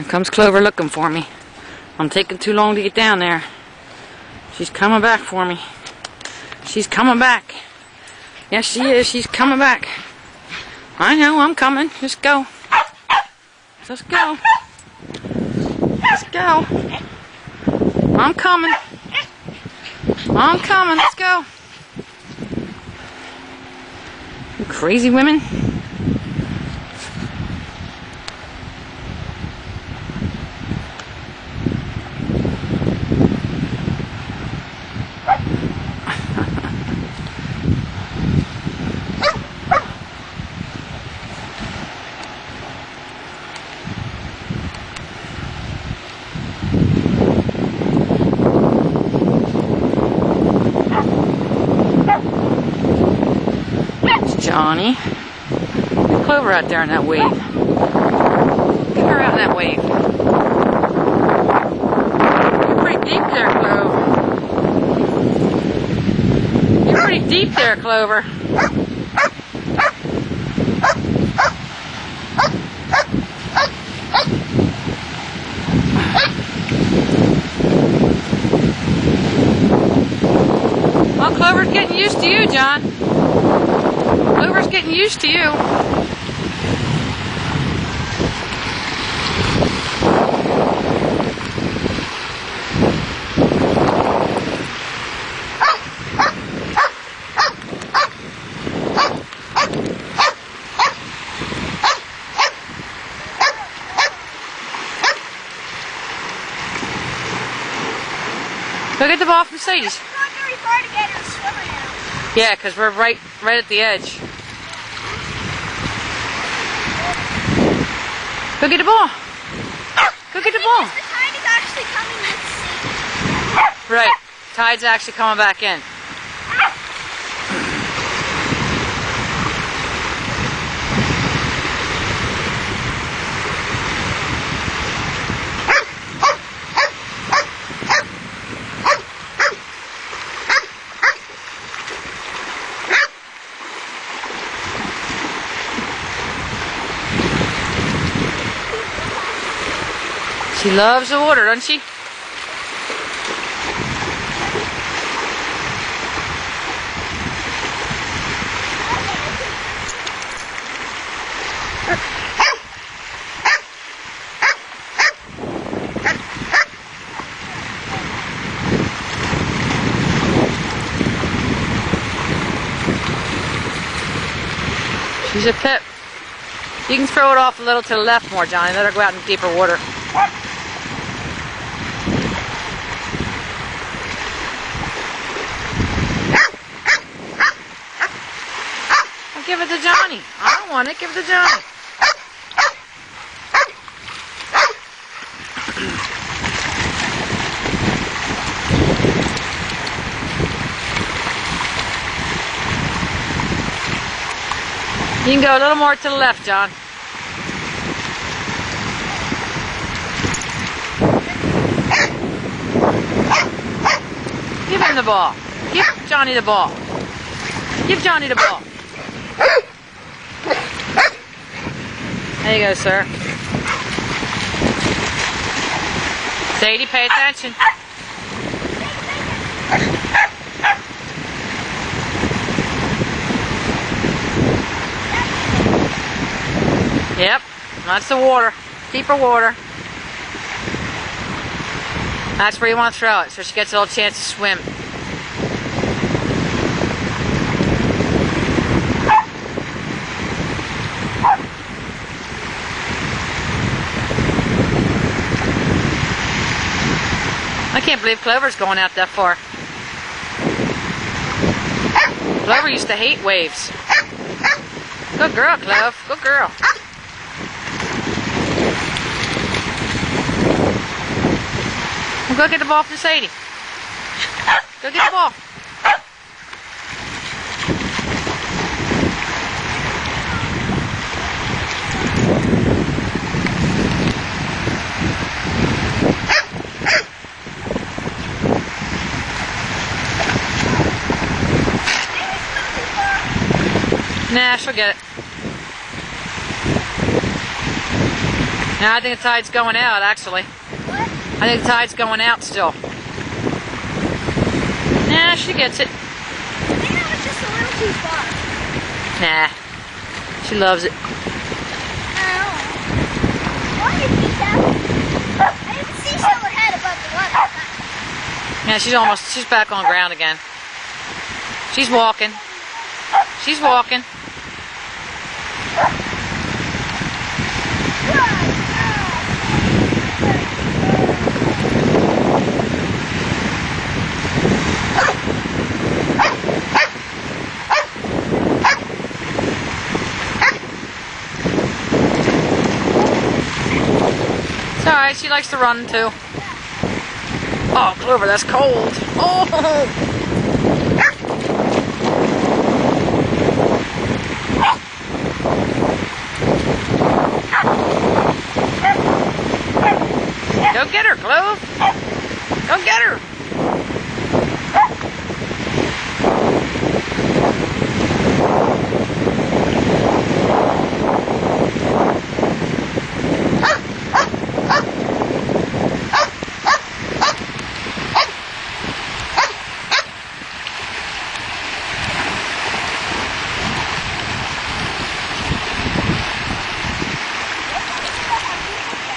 Here comes Clover looking for me. I'm taking too long to get down there. She's coming back for me. She's coming back. Yes, she is. She's coming back. I know, I'm coming. Just go. Just go. Just go. I'm coming. I'm coming. Let's go. You crazy women. Johnny. Get Clover out there in that wave. Get her out in that wave. You're pretty deep there, Clover. You're pretty deep there, Clover. Well, Clover's getting used to you, John. Clover's getting used to you. Go get the ball from Sadie's. It's not very far to get in the swimmer now. Yeah, because we're right at the edge. Go get the ball. Go get the ball. The tide is actually coming with Sadie. Right. Tide's actually coming back in. She loves the water, doesn't she? She's a pip. You can throw it off a little to the left more, Johnny. Let her go out in deeper water. Give it to Johnny. I don't want it. Give it to Johnny. You can go a little more to the left, John. Give him the ball. Give Johnny the ball. Give Johnny the ball. There you go, sir. Sadie, pay attention. Yep, that's the water. Deeper water. That's where you want to throw it, so she gets a little chance to swim. I can't believe Clover's going out that far. Clover used to hate waves. Good girl, Clove. Good girl. Well, go get the ball from Sadie. Go get the ball. Nah, she'll get it. No, I think the tide's going out, actually. What? I think the tide's going out still. Nah, she gets it. I think that was just a little too far. Nah, she loves it. Why did he tap? I didn't see her head above the water. Yeah, she's back on ground again. She's walking. She's walking. It's alright, she likes to run too. Oh, Clover, that's cold. Oh! Go get her, Clove. Go get her.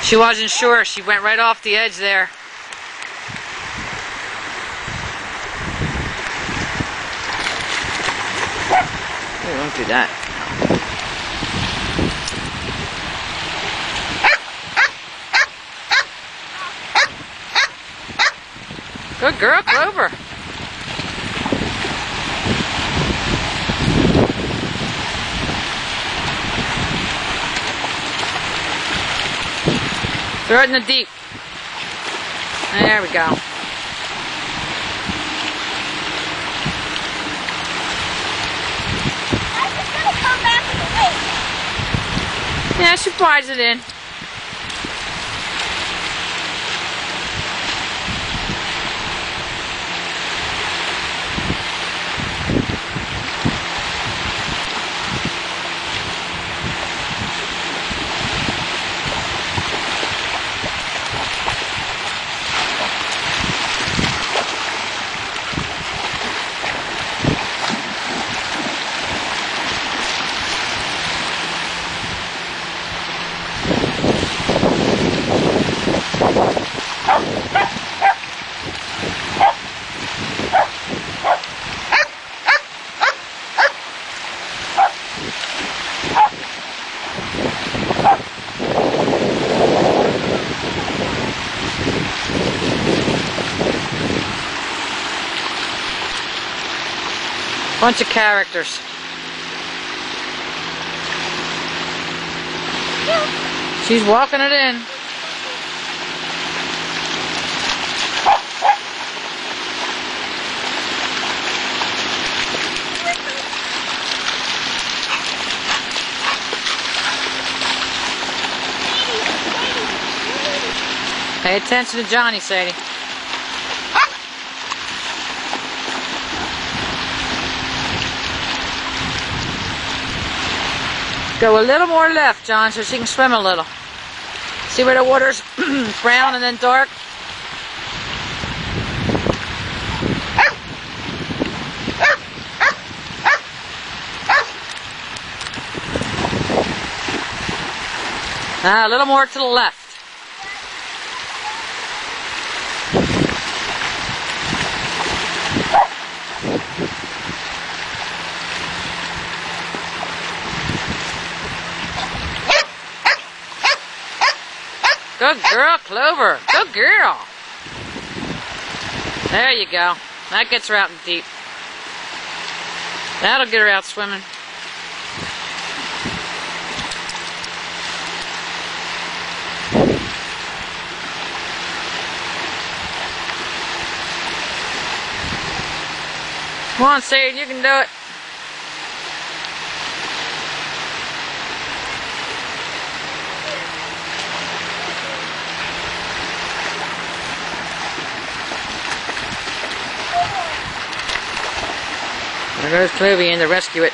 She wasn't sure. She went right off the edge there. Oh, don't do that. Good girl, Clover. Throw it in the deep. There we go. I was just gonna come back with the weight. Yeah, she plies it in. Bunch of characters. She's walking it in. Pay attention to Johnny, Sadie. Go a little more left, John, so she can swim a little. See where the water's brown and then dark? A little more to the left. Good girl, Clover. Good girl. There you go. That gets her out in deep. That'll get her out swimming. Come on, Sadie, you can do it. There goes Clover in to rescue it.